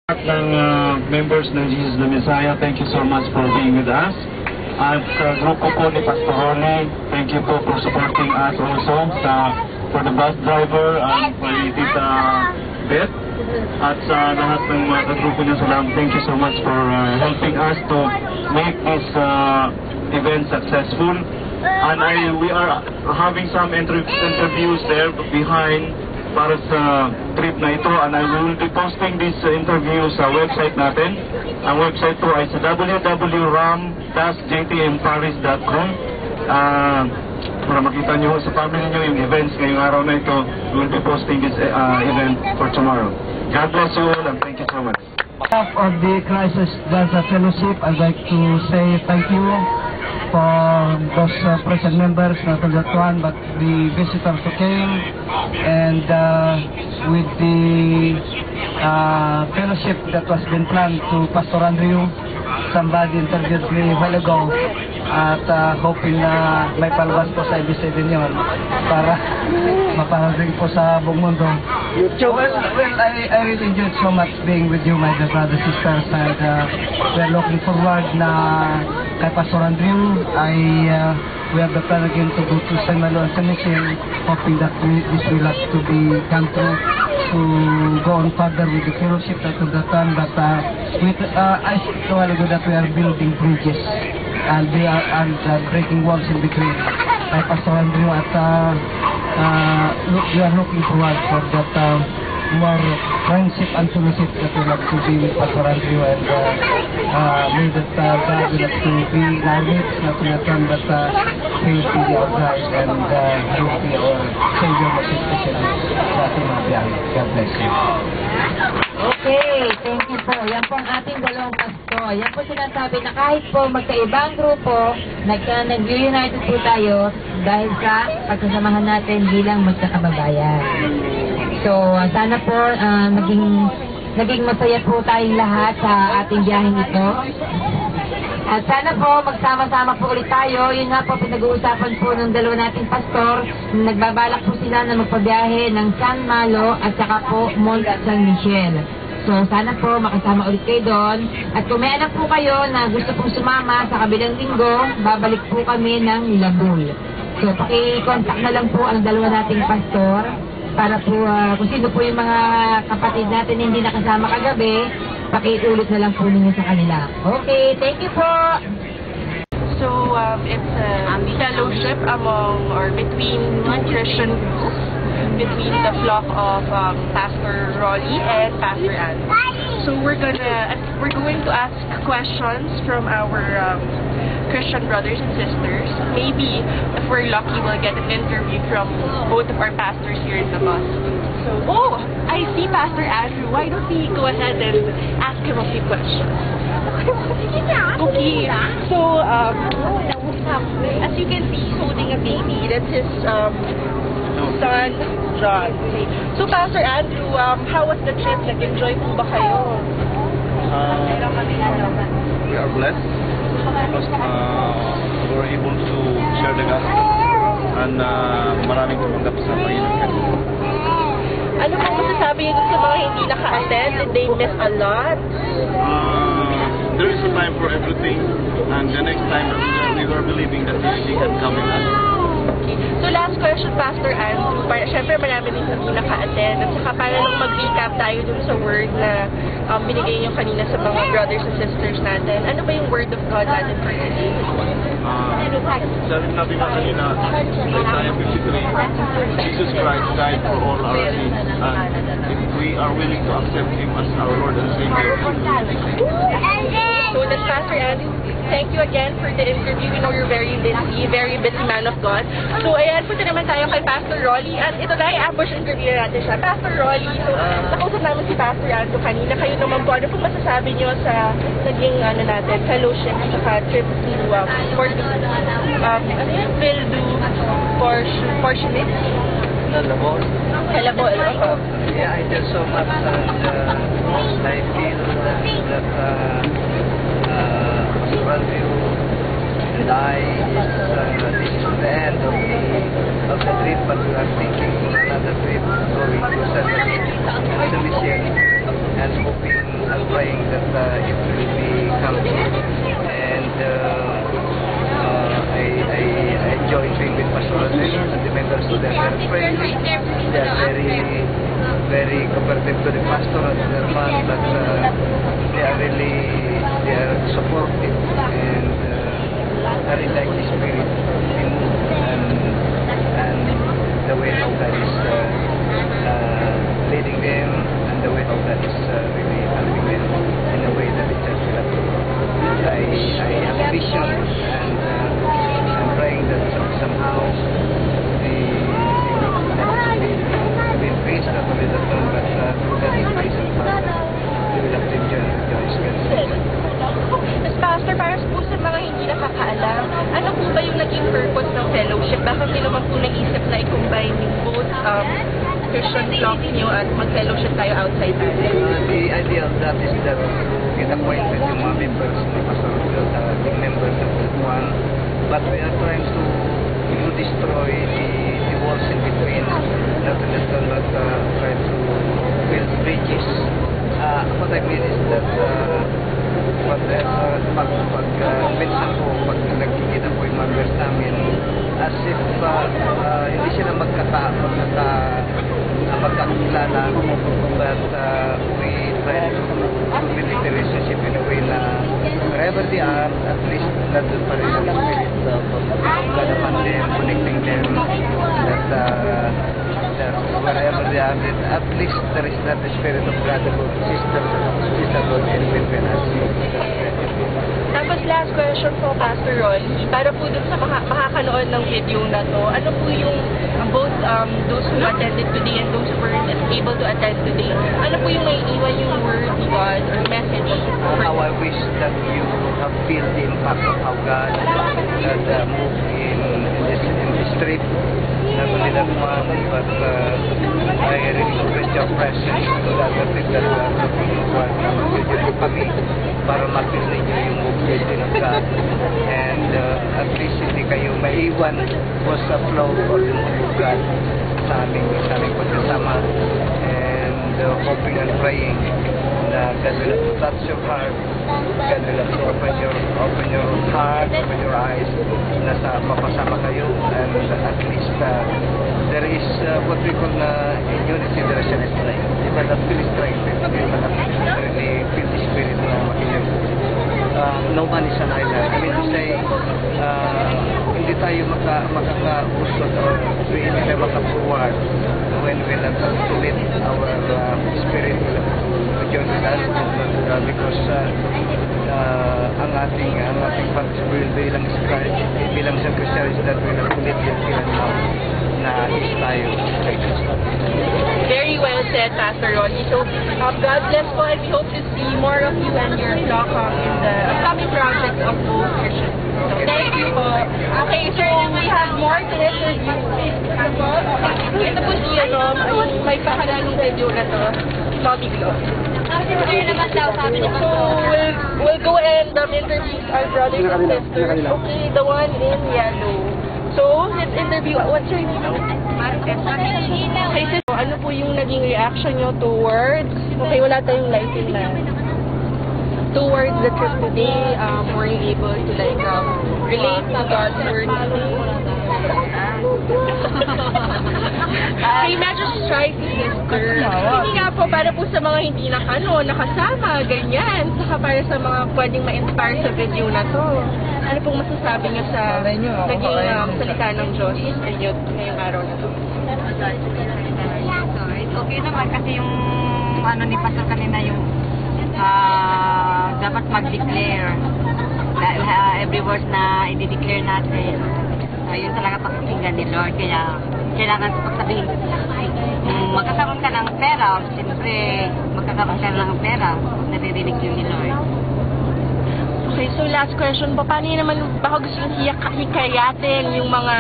ng members ng Jesus the Messiah, thank you so much for being with us. At sa grupo po ni Pastor Ronnie, thank you po for supporting us also. For the bus driver and for Tita Beth. At sa lahat ng mga grupo niya, thank you so much for helping us to make this event successful. And we are having some interviews there behind para sa trip na ito, and I will be posting this interview sa website natin. Ang website po ay sa www.ram-jtmparis.com. Para makita nyo sa family nyo yung events ngayong araw na ito. We will be posting this event for tomorrow. God bless you all and thank you so much. On behalf of the Crisis Gaza Fellowship, I'd like to say thank you for those present members, not only that one, but the visitors who came, and with the fellowship that was been planned to Pastor Andrew. Somebody interviewed me a while ago at hoping na may palabas po sa ABC yun para mapahaging po sa buong mundo. So, well, I really enjoyed so much being with you, my dear brothers, sisters, and we're looking forward na kay Pastor Andrew. We have the plan again to go to San Malo and San Michelle, hoping that this will have to be come true, to go on further with the fellowship that of the time. But I said a while ago that we are building bridges and breaking walls in between. Kay Pastor Andrew at we are looking forward for that more friendship and fellowship that we have to be with Pastor Andrew, and may that God will have to be in our midst, not in a time, but He will be our guide, and He will be our Savior, most especially sa ating mga biyahe. God bless you. Okay, thank you po. Yan po ang ating dalawang pasto. Yan po sinasabi na kahit po magkaibang grupo, nag-united po tayo dahil sa pagsasamahan natin bilang magkakababayan. So, sana po naging masaya po tayong lahat sa ating biyaheng ito. At sana po magsama-sama po ulit tayo. Yun nga po, pinag-uusapan po ng dalawa nating pastor. Nagbabalak po sila na magpabiyahe ng San Malo at saka po Mont San Michel. So, sana po makasama ulit kayo doon. At kung may anak po kayo na gusto pong sumama sa kabilang linggo, babalik po kami ng Labul. So, paki-contact na lang po ang dalawa nating pastor para po kung sino po yung mga kapatid natin hindi nakasama kagabi, pakiulit na lang po ninyo sa kanila. Okay, thank you po! So, it's a fellowship among or between two Christian groups, between the flock of Pastor Rolly and Pastor Ann. So we're going to ask questions from our Christian brothers and sisters. Maybe if we're lucky, we'll get an interview from both of our pastors here in the bus. So, I see Pastor Andrew. Why don't we go ahead and ask him a few questions? Okay. So, as you can see, he's holding a baby. That's his son, John. So, Pastor Andrew, how was the trip? Nag-enjoy po ba kayo? We are blessed because we were able to share the gospel and maraming tumanggap sa Panginoon. Ano po masasabi niyo sa mga hindi naka-attend? Did they miss a lot? There is a time for everything, and the next time we were believing that he can come in us. Okay. So last question, Pastor Andrew. Siyempre marami din hindi naka-attend. At saka para lang mag-recap tayo dun sa word na binigay niyo kanina sa mga brothers and sisters natin. Ano ba yung word of God natin for today? Sabi natin nga kanina, Isaiah 53, Jesus Christ died for all our sins, and if we are willing to accept Him as our Lord and Savior. So that's Pastor Andrew. Thank you again for the interview. We know you're very busy man of God. So ayan, punta naman tayo kay Pastor Rolly. At ito na, i-ambush interview natin siya. Pastor Rolly, so nakausap namin si Pastor Andrew kanina. Kayo naman po, ano po masasabi niyo sa naging natin, fellowship at saka trip to Vildu, Portionit? Labol. Labol. Yeah, I did so much, and I feel that Pastor Andrew and I this is the end of the trip, but we are thinking another trip going to San Michel and hoping They're very friendly. They're very cooperative to the pastor and to their man, but they are supportive, and I really like the spirit in and the way how God is leading them, and the way how God is really helping them in a way that the church will have to. I have a vision, and I'm praying that somehow the group will be increased, not only that one, but through that increase and power, they will have to enjoy God's grace. As pastor, para po sa mga hindi nakakaalam, ano po ba yung naging purpose ng fellowship? Bakit nyo naman po naisip na i-combine yung both Christian flock nyo at mag-fellowship tayo outside natin? The idea of that is that get acquainted yung mga members ng pastoral the members of that one, but we are trying to destroy the walls in between, not understand, but try to build bridges. What I mean is that minsan po, pag nagkikita po yung members namin, as if hindi sila magkakilala, but we try to build the relationship in a way na wherever they are, at least nandun pa rin ang spirit of God upon them, connecting them, that wherever they are, at least there is that spirit of brotherhood, sisterhood in between us. Tapos last question po, Pastor Rolly, para po dun sa makakanood ng video na to, ano po yung both those who attended today and those who weren't able to attend today, ano po yung may iwan yung word ni God or message? How I wish that you have felt the impact of how God moved in this trip. Not only that one, but I really request your presence to the other things that we are looking for. Mag-video kami para ma-feel ninyo yung movement ng God. And at least hindi kayo maiwan was a flow or the move of God sa aming pagkasama. And hoping and praying na God will touch your heart. God will have to open your heart, open your eyes, na mapasama kayo, and at least there is what we call in unity there is a strength. Diba that feel strength? Diba that really feel the spirit na makinig. No man is an island. I mean to say, hindi tayo makakausod or hindi tayo makaforward when we have to lead our spirit to join with us, because ang ating pag-spirit bilang sa Christian is that we have to lead yung kailan na is tayo kay Kristo. Very well said, Pastor Ronnie. So, God bless po, and we hope to see more of you and your flock in the upcoming projects of both Christians. So, thank you po. Okay, so we have more to interview. Ito po siya, may pahalang video na to. Tommy Glow. So, we'll go and interview our brothers and sisters. Okay, the one in yellow. So, let's interview. What's your name? Okay, so, ano po yung naging reaction nyo towards, okay, wala tayong lighting na, towards the trip today, were you able to like, relate to God's word today? Okay, medyo shy si sister. Hindi nga po, para po sa mga hindi nakasama, ganyan. Saka para sa mga pwedeng ma-inspire sa video na to. Ano pong masasabi niyo sa naging salita ng Diyos sa inyo ngayong araw na to? Okay naman kasi yung ano ni Pastor kanina yung dapat mag-declare dahil every word na i-declare natin yun talaga pakikinggan ni Lord, kaya kailangan pagsabihin magkakaroon ka ng pera, siyempre magkakaroon ka ng pera, naririnig yun ni Lord. Okay, so last question po, paano naman baka gusto nyo hikayatin yung mga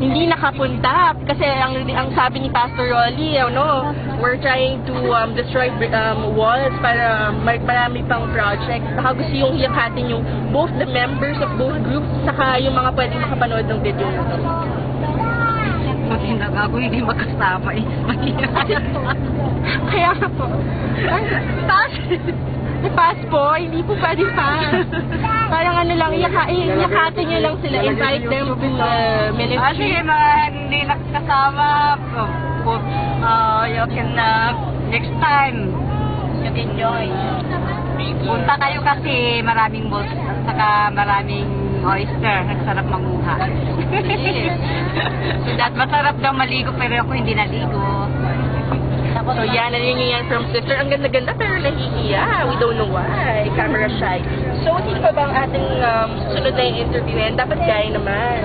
hindi nakapunta? Kasi ang sabi ni Pastor Rolly, we're trying to destroy walls para marami pang projects. Baka gusto yung hikayatin yung both the members of both groups saka yung mga pwedeng makapanood ng video na to. Buti na nga ako hindi makasama eh. Kaya nga po. Pass po, hindi po pwede pass. Parang ano lang, iyakatin nyo lang sila, invite them to the ministry. Sige mga hindi nakasama, you can next time, you can join. Punta kayo kasi maraming balls at saka maraming oyster. Ang sarap manguha. At masarap daw maligo pero ako hindi naligo. So yan, narinig yan from sister. Ang ganda-ganda pero nahihiya. We don't know why. Camera shy. So, sino pa ba ang ating susunod na yung interviewin? Dapat gaya naman.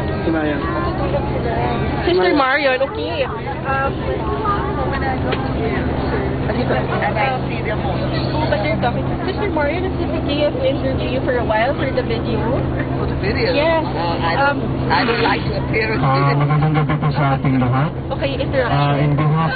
Sister Marion, okay. But they're talking. Sister Marion, is it okay if we interview you for a while for the video? For the video? Yes. I don't like to appear. Magandang gabi po sa ating lahat. Okay, interrupt. In behalf